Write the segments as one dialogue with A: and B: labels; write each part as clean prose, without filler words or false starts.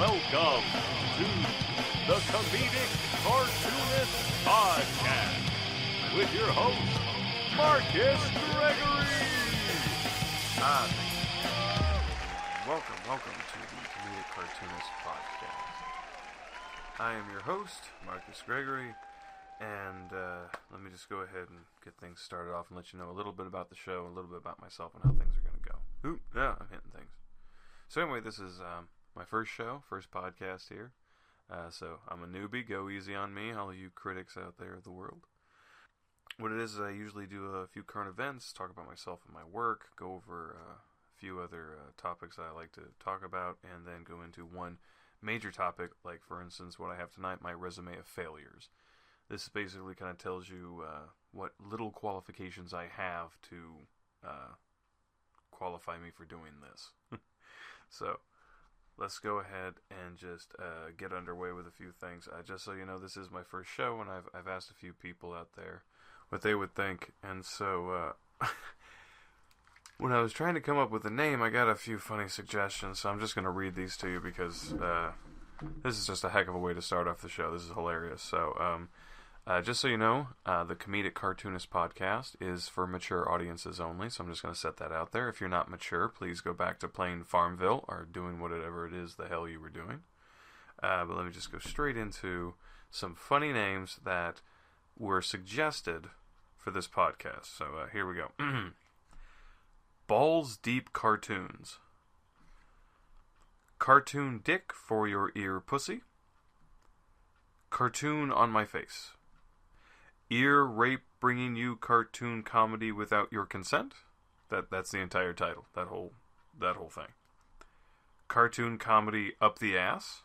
A: Welcome to the Comedic Cartoonist Podcast with your host, Marcus Gregory.
B: Welcome to the Comedic Cartoonist Podcast. I am your host, Marcus Gregory, and let me just go ahead and get things started off and let you know a little bit about the show, a little bit about myself, and how things are going to go. I'm hitting things. So anyway, this is my first show, first podcast here. So I'm a newbie. Go easy on me, all you critics out there of the world. What it is I usually do a few current events, talk about myself and my work, go over a few other topics that I like to talk about, and then go into one major topic, like, for instance, what I have tonight, my resume of failures. This basically kind of tells you what little qualifications I have to qualify me for doing this. So, let's go ahead and just get underway with a few things. Just so you know, this is my first show, and I've asked a few people out there what they would think, and so when I was trying to come up with a name, I got a few funny suggestions, so I'm just going to read these to you because this is just a heck of a way to start off the show. This is hilarious. So, just so you know, the Comedic Cartoonist Podcast is for mature audiences only, so I'm just going to set that out there. If you're not mature, please go back to playing Farmville or doing whatever it is the hell you were doing. But let me just go straight into some funny names that were suggested for this podcast. So here we go. Balls Deep Cartoons. Cartoon Dick for your ear pussy. Cartoon on my face. Ear rape bringing you cartoon comedy without your consent. That's the entire title. That whole thing. Cartoon comedy up the ass.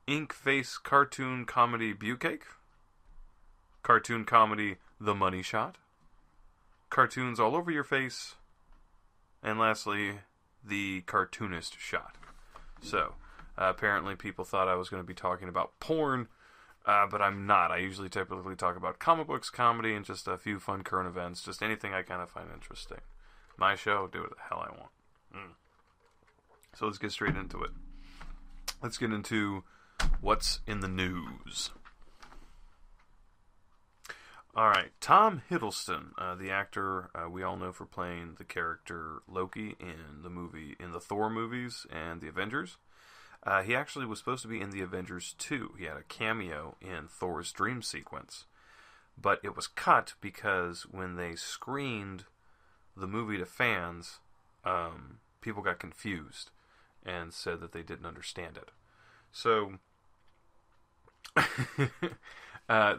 B: Ink face cartoon comedy Bucake. Cartoon comedy The Money Shot. Cartoons all over your face. And lastly, the Cartoonist Shot. So, apparently people thought I was going to be talking about porn, but I'm not. I usually typically talk about comic books, comedy, and just a few fun current events. Just anything I kind of find interesting. My show, do what the hell I want. So let's get straight into it. Let's get into what's in the news. Alright, Tom Hiddleston, the actor we all know for playing the character Loki in the Thor movies and the Avengers. He actually was supposed to be in the Avengers 2. He had a cameo in Thor's dream sequence. But it was cut because when they screened the movie to fans, people got confused and said that they didn't understand it. So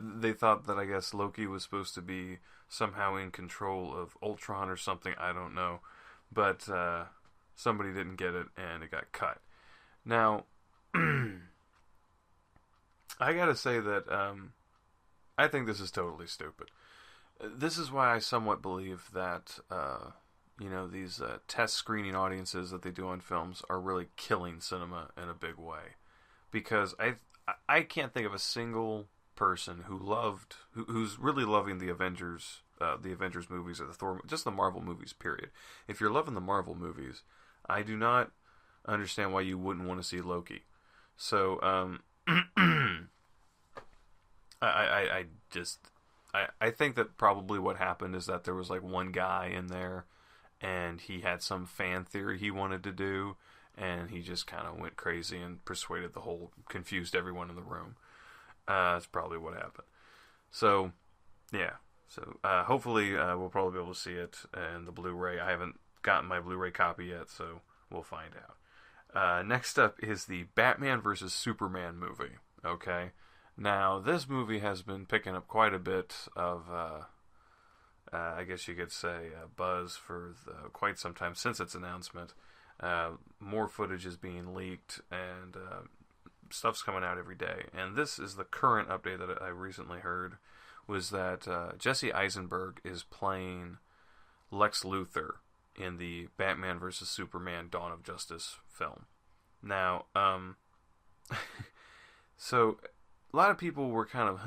B: they thought that, I guess, Loki was supposed to be somehow in control of Ultron or something. I don't know. But somebody didn't get it, and it got cut. Now, I gotta say that I think this is totally stupid. This is why I somewhat believe that, these test screening audiences that they do on films are really killing cinema in a big way. Because I can't think of a single person who's really loving the Avengers movies or the Thor, just the Marvel movies, period. If you're loving the Marvel movies, I do not understand why you wouldn't want to see Loki. So, I think that probably what happened is that there was like one guy in there, and he had some fan theory he wanted to do, and he just kind of went crazy and confused everyone in the room. That's probably what happened. So, yeah. So, hopefully, we'll probably be able to see it in the Blu-ray. I haven't gotten my Blu-ray copy yet, so we'll find out. Next up is the Batman vs. Superman movie. Okay? Now, this movie has been picking up quite a bit of, I guess you could say, buzz for quite some time since its announcement. More footage is being leaked, and stuff's coming out every day. And this is the current update that I recently heard, was that Jesse Eisenberg is playing Lex Luthor in the Batman vs. Superman Dawn of Justice film. Now, so a lot of people were kind of,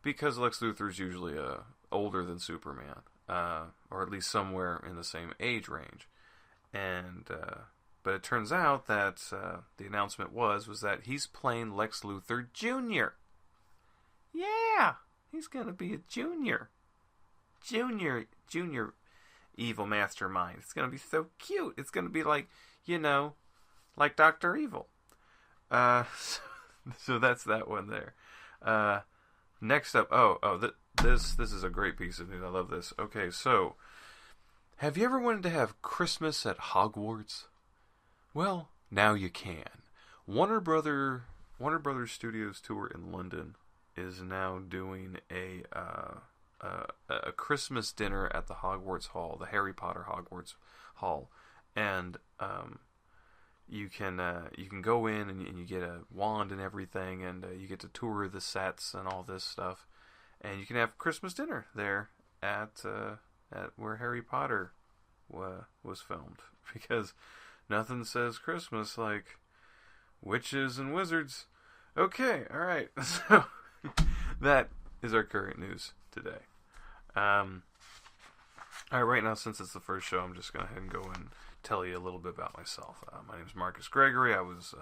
B: because Lex Luthor is usually older than Superman, or at least somewhere in the same age range. And But it turns out that the announcement was that he's playing Lex Luthor Jr. Yeah, he's gonna be a junior evil mastermind. It's gonna be so cute. It's gonna be like, like Dr. Evil. So that's that one there. Next up, this is a great piece of news. I love this. Okay, so have you ever wanted to have Christmas at Hogwarts? Well, now you can. Warner Brothers Studios tour in London is now doing a Christmas dinner at the Hogwarts Hall, the Harry Potter Hogwarts Hall, and you can go in and you get a wand and everything, and you get to tour the sets and all this stuff, and you can have Christmas dinner there at where Harry Potter was filmed, because nothing says Christmas like witches and wizards. Okay, all right, so that is our current news today. All right, right now, since it's the first show, I'm just going to go ahead and go and tell you a little bit about myself. My name is Marcus Gregory. I was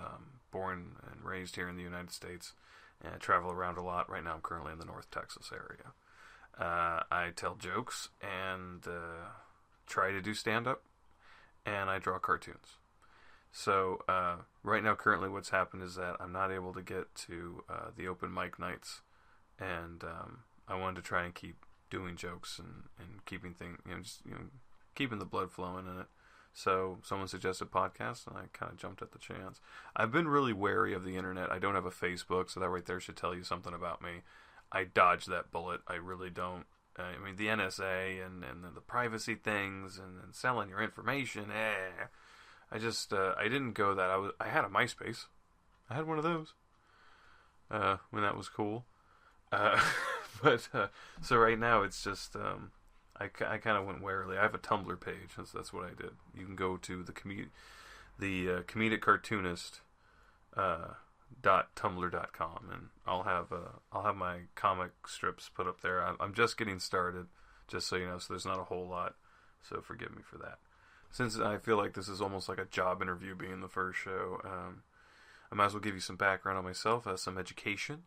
B: born and raised here in the United States, and I travel around a lot. Right now, I'm currently in the North Texas area. I tell jokes and try to do stand-up, and I draw cartoons. So right now, currently, what's happened is that I'm not able to get to the open mic nights, and I wanted to try and keep doing jokes and keeping keeping the blood flowing in it. So someone suggested podcasts, and I kind of jumped at the chance. I've been really wary of the internet. I don't have a Facebook, so that right there should tell you something about me. I dodged that bullet. I really don't. I mean, the NSA and the privacy things and selling your information. I just I didn't go that. I had a MySpace. I had one of those when that was cool. But so right now it's just I kind of went warily. I have a Tumblr page. That's what I did. You can go to the Comedic Cartoonist .tumblr.com, and I'll have my comic strips put up there. I'm just getting started, just so you know. So there's not a whole lot. So forgive me for that. Since I feel like this is almost like a job interview being the first show, I might as well give you some background on myself, some education.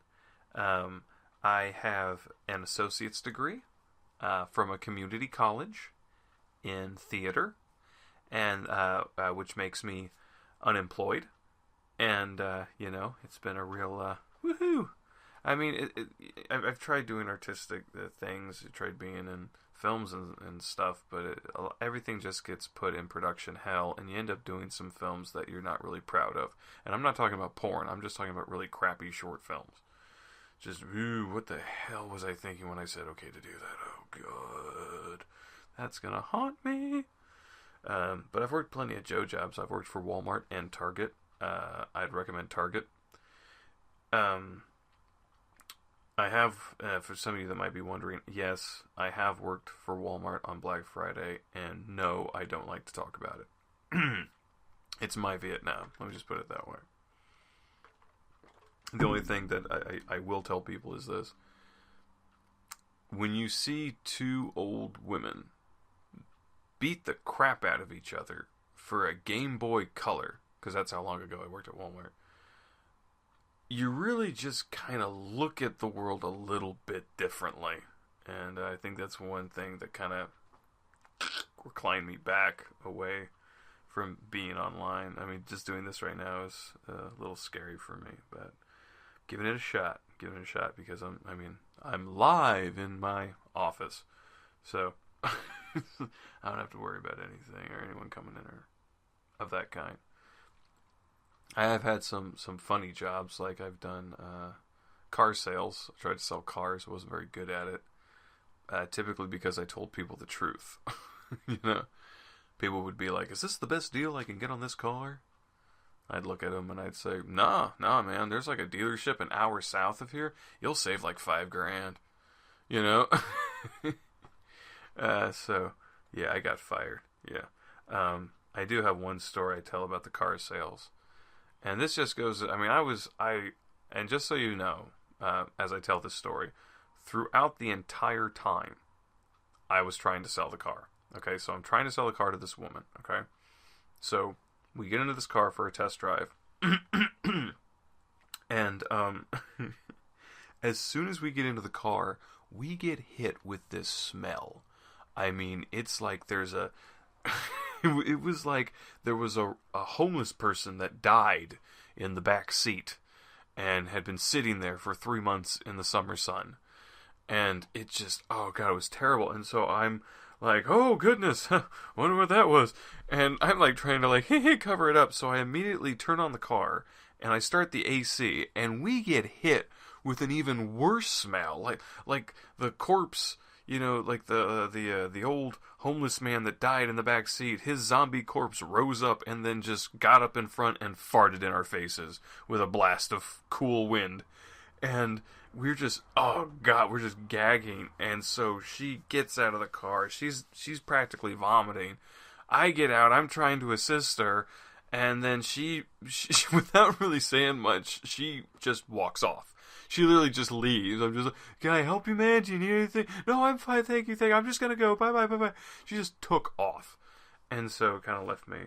B: I have an associate's degree from a community college in theater, and which makes me unemployed. And it's been a real woohoo. I mean, I've tried doing artistic things. I tried being in films and stuff, but everything just gets put in production hell, and you end up doing some films that you're not really proud of. And I'm not talking about porn. I'm just talking about really crappy short films. Just, what the hell was I thinking when I said okay to do that? Oh, God. That's going to haunt me. But I've worked plenty of Joe jobs. I've worked for Walmart and Target. I'd recommend Target. I have, for some of you that might be wondering, yes, I have worked for Walmart on Black Friday, and no, I don't like to talk about it. It's my Vietnam. Let me just put it that way. The only thing that I will tell people is this. When you see two old women beat the crap out of each other for a Game Boy Color, because that's how long ago I worked at Walmart, you really just kind of look at the world a little bit differently. And I think that's one thing that kind of reclined me back away from being online. I mean, just doing this right now is a little scary for me, but giving it a shot because I'm live in my office, so I don't have to worry about anything or anyone coming in or of that kind. I have had some funny jobs, like I've done car sales. I tried to sell cars. I wasn't very good at it, typically because I told people the truth. People would be like, "Is this the best deal I can get on this car?" I'd look at them and I'd say, nah, man, there's like a dealership an hour south of here. You'll save like $5,000, so, yeah, I got fired, yeah. I do have one story I tell about the car sales. And this just goes, and just so you know, as I tell this story, throughout the entire time, I was trying to sell the car. Okay, so I'm trying to sell the car to this woman, okay? So we get into this car for a test drive. And as soon as we get into the car, we get hit with this smell. I mean, it's like there's a... it was like there was a homeless person that died in the back seat and had been sitting there for 3 months in the summer sun. And it just, oh God, it was terrible. And so I'm like, oh goodness, wonder what that was. And I'm like trying to like, cover it up. So I immediately turn on the car and I start the AC, and we get hit with an even worse smell. Like the corpse, you know, like the old homeless man that died in the back seat, his zombie corpse rose up and then just got up in front and farted in our faces with a blast of cool wind. And we're just, oh God, we're just gagging. And so she gets out of the car. She's practically vomiting. I get out. I'm trying to assist her. And then she without really saying much, she just walks off. She literally just leaves. I'm just like, can I help you, man? Do you need anything? No, I'm fine. Thank you. I'm just going to go. Bye, bye, bye, bye. She just took off. And so kind of left me.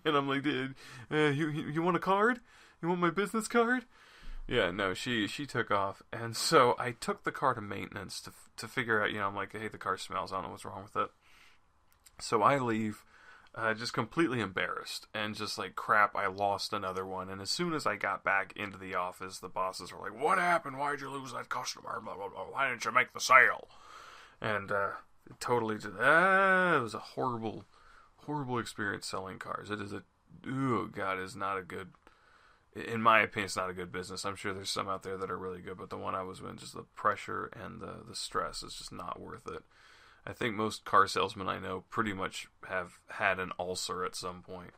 B: And I'm like, dude, you want a card? You want my business card? Yeah, no, she took off. And so I took the car to maintenance to figure out, you know, I'm like, hey, the car smells. I don't know what's wrong with it. So I leave. Just completely embarrassed and just like, crap, I lost another one. And as soon as I got back into the office, the bosses were like, what happened? Why'd you lose that customer? Blah, blah, blah. Why didn't you make the sale? And totally just, it was a horrible, horrible experience selling cars. It is God, is not a good, in my opinion, it's not a good business. I'm sure there's some out there that are really good, but the one I was in, just the pressure and the stress is just not worth it. I think most car salesmen I know pretty much have had an ulcer at some point.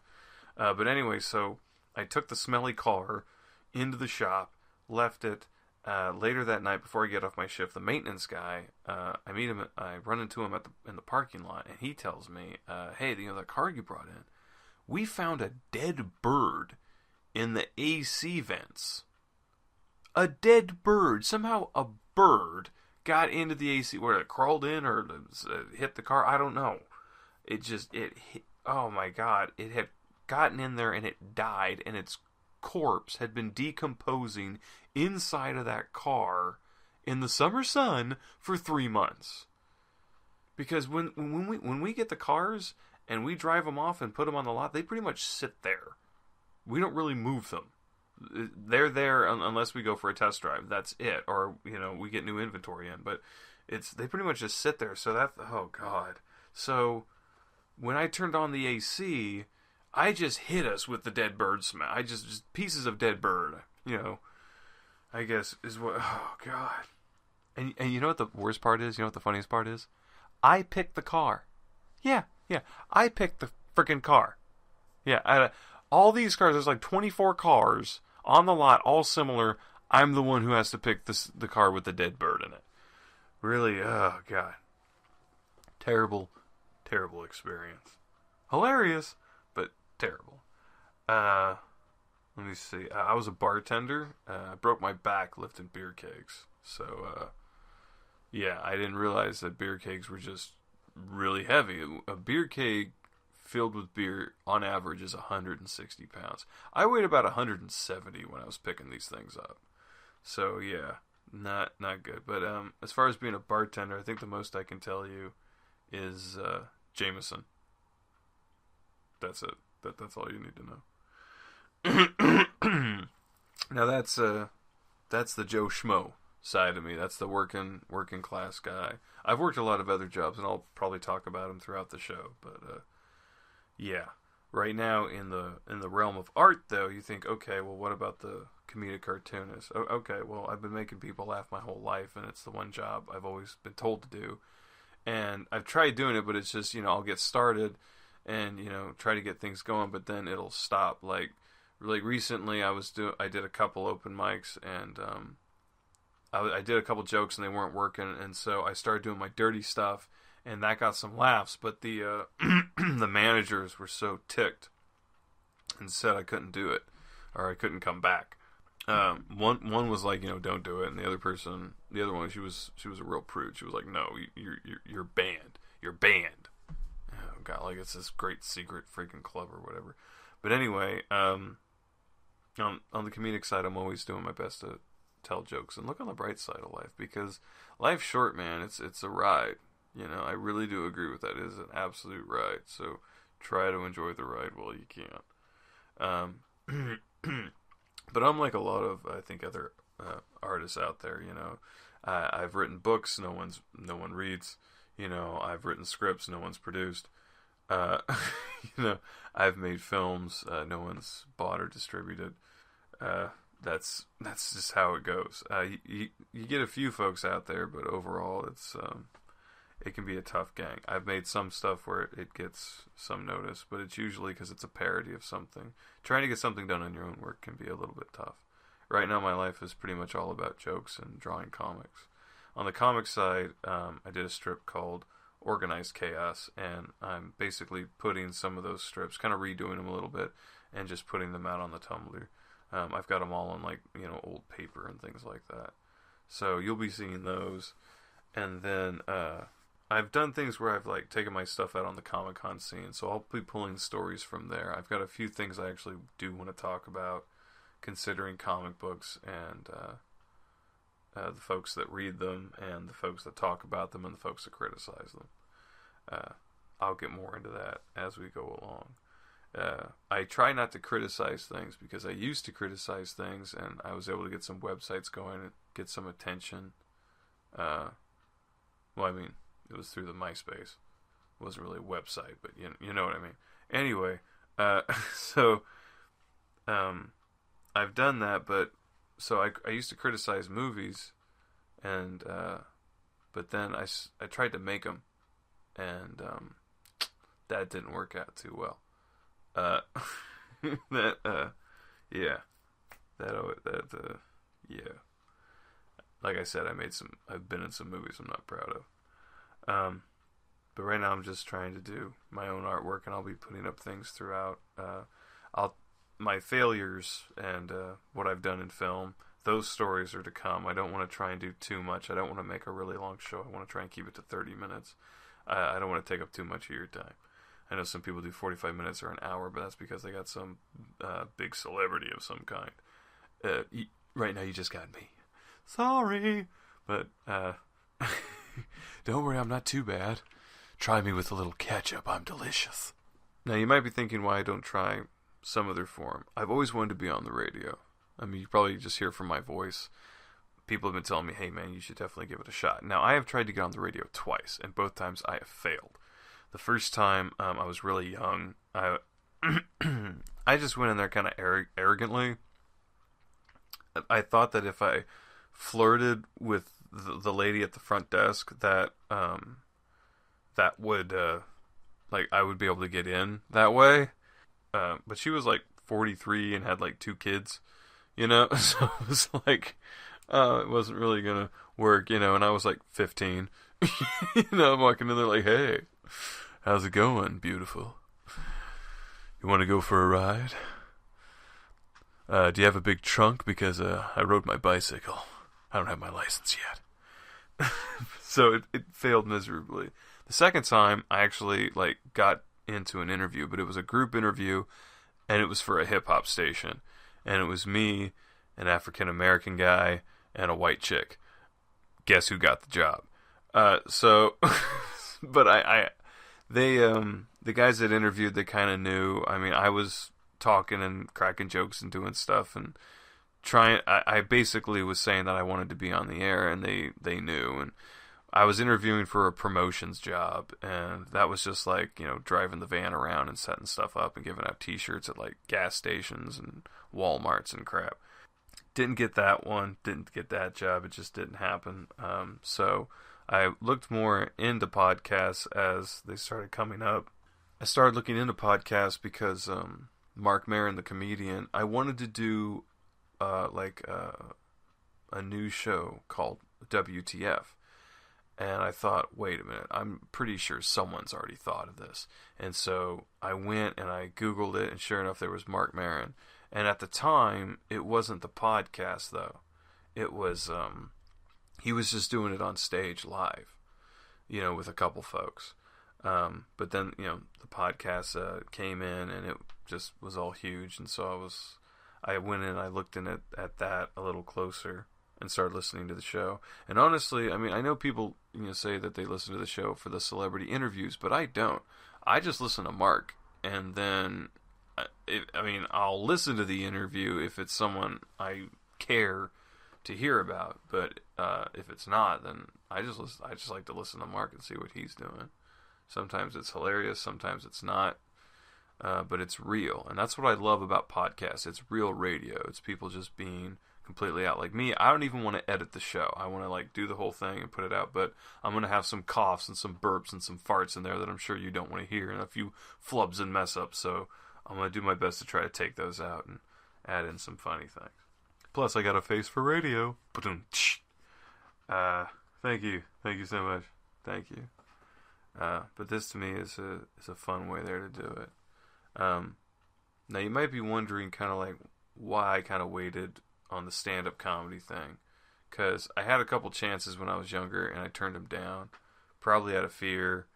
B: But anyway, so I took the smelly car into the shop, left it. Later that night, before I get off my shift, the maintenance guy, I meet him. I run into him in the parking lot, and he tells me, "Hey, you know that car you brought in? We found a dead bird in the AC vents. A dead bird. Somehow a bird got into the AC, where it crawled in or hit the car. I don't know. It hit, oh my God. It had gotten in there and it died, and its corpse had been decomposing inside of that car in the summer sun for 3 months. Because when we get the cars and we drive them off and put them on the lot, they pretty much sit there. We don't really move them. They're there unless we go for a test drive. That's it. Or, you know, we get new inventory in. But they pretty much just sit there. So that, oh God. So when I turned on the AC, I just hit us with the dead bird smell. I just pieces of dead bird, you know, I guess is what, oh God. And you know what the worst part is? You know what the funniest part is? I picked the car. Yeah. I picked the freaking car. Yeah. All these cars, there's like 24 cars on the lot, all similar. I'm the one who has to pick the car with the dead bird in it. Really, oh God. Terrible, terrible experience. Hilarious, but terrible. Let me see. I was a bartender. I broke my back lifting beer kegs. So, yeah, I didn't realize that beer kegs were just really heavy. A beer keg filled with beer, on average, is 160 pounds. I weighed about 170 when I was picking these things up. So, yeah, not good. But as far as being a bartender, I think the most I can tell you is Jameson. That's it. That's all you need to know. Now, that's the Joe Schmo side of me. That's the working class guy. I've worked a lot of other jobs, and I'll probably talk about them throughout the show, but yeah, right now in the realm of art, though, you think, okay, well, what about the comedic cartoonist? Okay, well, I've been making people laugh my whole life, and it's the one job I've always been told to do. And I've tried doing it, but it's just, you know, I'll get started and, you know, try to get things going, but then it'll stop. Like recently, I did a couple open mics, and I did a couple jokes, and they weren't working, and so I started doing my dirty stuff. And that got some laughs, but the the managers were so ticked and said I couldn't do it, or I couldn't come back. One was like, you know, don't do it, and the other one, she was a real prude. She was like, no, you're banned. You're banned. Oh God, like it's this great secret freaking club or whatever. But anyway, on the comedic side, I'm always doing my best to tell jokes and look on the bright side of life, because life's short, man. It's a ride. I really do agree with that. It is an absolute ride. So try to enjoy the ride while you can. But unlike a lot of, I think, other artists out there, I've written books no one reads. I've written scripts no one's produced. I've made films no one's bought or distributed. That's just how it goes. You get a few folks out there, but overall it can be a tough gang. I've made some stuff where it gets some notice, but it's usually because it's a parody of something. Trying to get something done on your own work can be a little bit tough. Right now my life is pretty much all about jokes and drawing comics. On the comic side, I did a strip called Organized Chaos, and I'm basically putting some of those strips, kind of redoing them a little bit, and just putting them out on the Tumblr. I've got them all on old paper and things like that. So you'll be seeing those. And then I've done things where I've taken my stuff out on the Comic-Con scene, so I'll be pulling stories from there. I've got a few things I actually do want to talk about, considering comic books and the folks that read them, and the folks that talk about them, and the folks that criticize them. I'll get more into that as we go along. I try not to criticize things, because I used to criticize things, and I was able to get some websites going and get some attention. It was through the MySpace. It wasn't really a website, but you know what I mean. Anyway, so I've done that, but so I used to criticize movies, and but then I tried to make them, and that didn't work out too well. Yeah. Like I said, I've been in some movies I'm not proud of. But right now I'm just trying to do my own artwork, and I'll be putting up things throughout. My failures and what I've done in film, those stories are to come. I don't want to try and do too much. I don't want to make a really long show. I want to try and keep it to 30 minutes. I don't want to take up too much of your time. I know some people do 45 minutes or an hour, but that's because they got some big celebrity of some kind. Right now you just got me. Sorry, but don't worry, I'm not too bad. Try me with a little ketchup, I'm delicious. Now you might be thinking why I don't try some other form. I've always wanted to be on the radio. I mean, you probably just hear from my voice. People have been telling me, hey man, you should definitely give it a shot. Now I have tried to get on the radio twice, and both times I have failed. The first time, I was really young. I just went in there kind of arrogantly. I thought that if I flirted with the lady at the front desk, that would I would be able to get in that way. But she was 43 and had 2 kids, so it was it wasn't really gonna work, and I was 15. I'm walking in there hey, how's it going, beautiful? You want to go for a ride? Do you have a big trunk? Because I rode my bicycle. I don't have my license yet. So it failed miserably. The second time, I actually got into an interview, but it was a group interview, and it was for a hip-hop station. And it was me, an African-American guy, and a white chick. Guess who got the job? But the guys that interviewed, they kind of knew. I mean, I was talking and cracking jokes and doing stuff and I basically was saying that I wanted to be on the air, and they knew. And I was interviewing for a promotions job, and that was just driving the van around and setting stuff up and giving out t-shirts at gas stations and Walmarts and crap. Didn't get that one, didn't get that job, it just didn't happen. So I looked more into podcasts as they started coming up. I started looking into podcasts because Mark Maron, the comedian, I wanted to do a news show called WTF. And I thought, wait a minute, I'm pretty sure someone's already thought of this. And so I went and I Googled it, and sure enough, there was Mark Maron. And at the time, it wasn't the podcast, though. It was, he was just doing it on stage live, with a couple folks. But then, the podcast came in, and it just was all huge, and so I went in, I looked in at that a little closer, and started listening to the show. And honestly, I mean, I know people say that they listen to the show for the celebrity interviews, but I don't. I just listen to Mark, and then I'll listen to the interview if it's someone I care to hear about. But if it's not, then I just like to listen to Mark and see what he's doing. Sometimes it's hilarious, sometimes it's not. But it's real, and that's what I love about podcasts. It's real radio. It's people just being completely out. Like me, I don't even want to edit the show. I want to do the whole thing and put it out, but I'm going to have some coughs and some burps and some farts in there that I'm sure you don't want to hear, and a few flubs and mess ups, so I'm going to do my best to try to take those out and add in some funny things. Plus, I got a face for radio. Thank you so much. Thank you. But this to me is a fun way there to do it. Now you might be wondering kind of why I kind of waited on the stand-up comedy thing, because I had a couple chances when I was younger and I turned them down, probably out of fear,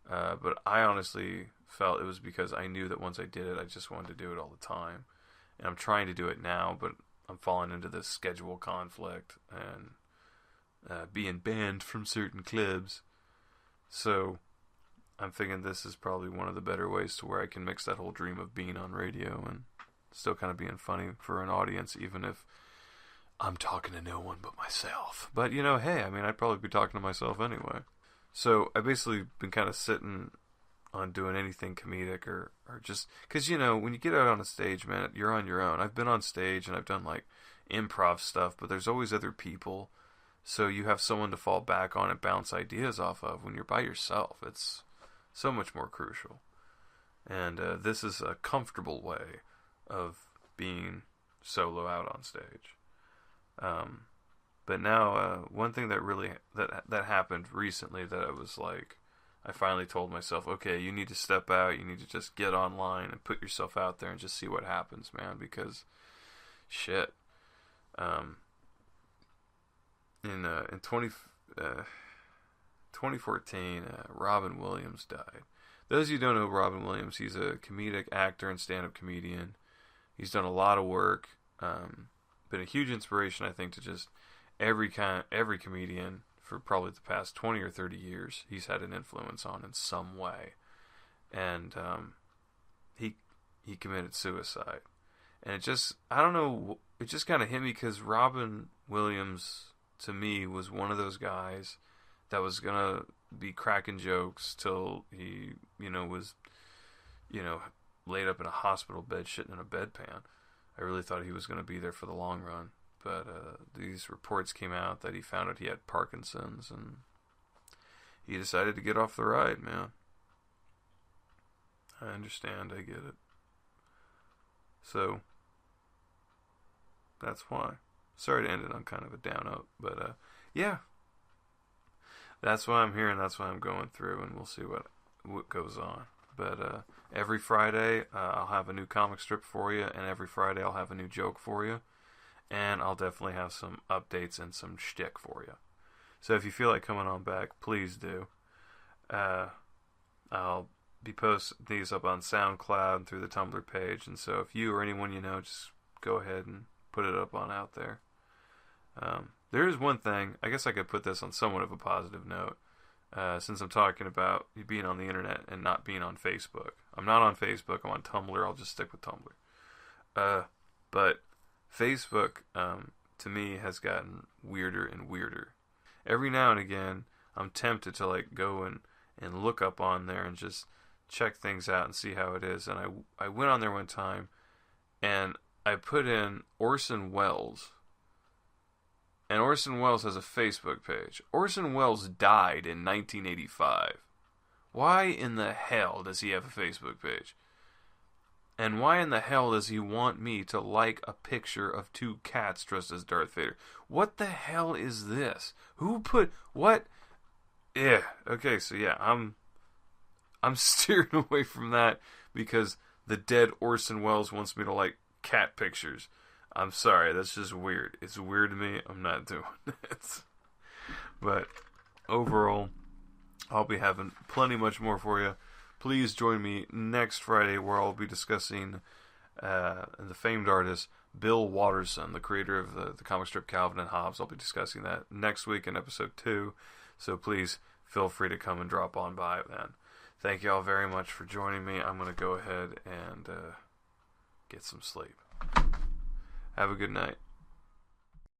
B: but I honestly felt it was because I knew that once I did it, I just wanted to do it all the time, and I'm trying to do it now, but I'm falling into this schedule conflict and being banned from certain clubs, so I'm thinking this is probably one of the better ways to where I can mix that whole dream of being on radio and still kind of being funny for an audience, even if I'm talking to no one but myself. But, hey, I'd probably be talking to myself anyway. So I basically been kind of sitting on doing anything comedic or just... Because, when you get out on a stage, man, you're on your own. I've been on stage and I've done, improv stuff, but there's always other people. So you have someone to fall back on and bounce ideas off of. When you're by yourself, it's so much more crucial. And this is a comfortable way of being solo out on stage. But now, one thing that really that happened recently that I was I finally told myself, okay, you need to step out, you need to just get online and put yourself out there and just see what happens, man, because shit. In 2014, Robin Williams died. Those of you who don't know Robin Williams, he's a comedic actor and stand-up comedian. He's done a lot of work. Been a huge inspiration, I think, to just every comedian for probably the past 20 or 30 years. He's had an influence on in some way, and he committed suicide. And it just kind of hit me because Robin Williams, to me, was one of those guys that was gonna be cracking jokes till he, was, laid up in a hospital bed, shitting in a bedpan. I really thought he was going to be there for the long run, but these reports came out that he found out he had Parkinson's, and he decided to get off the ride, man. I understand, I get it. So, that's why. Sorry to end it on kind of a down note, but yeah. That's why I'm here, and that's why I'm going through, and we'll see what goes on. But every Friday, I'll have a new comic strip for you, and every Friday I'll have a new joke for you, and I'll definitely have some updates and some shtick for you. So if you feel like coming on back, please do. I'll be posting these up on SoundCloud and through the Tumblr page, and so if you or anyone you know, just go ahead and put it up on out there. There is one thing, I guess I could put this on somewhat of a positive note, since I'm talking about being on the internet and not being on Facebook. I'm not on Facebook, I'm on Tumblr, I'll just stick with Tumblr. But Facebook, to me, has gotten weirder and weirder. Every now and again, I'm tempted to go and look up on there and just check things out and see how it is. And I went on there one time, and I put in Orson Welles. And Orson Welles has a Facebook page. Orson Welles died in 1985. Why in the hell does he have a Facebook page? And why in the hell does he want me to like a picture of two cats dressed as Darth Vader? What the hell is this? Who put... What? Yeah. Okay, so yeah, I'm steering away from that because the dead Orson Welles wants me to like cat pictures. I'm sorry, that's just weird. It's weird to me. I'm not doing it. But overall, I'll be having plenty much more for you. Please join me next Friday where I'll be discussing the famed artist Bill Watterson, the creator of the comic strip Calvin and Hobbes. I'll be discussing that next week in episode 2. So please feel free to come and drop on by then. Thank you all very much for joining me. I'm going to go ahead and get some sleep. Have a good night.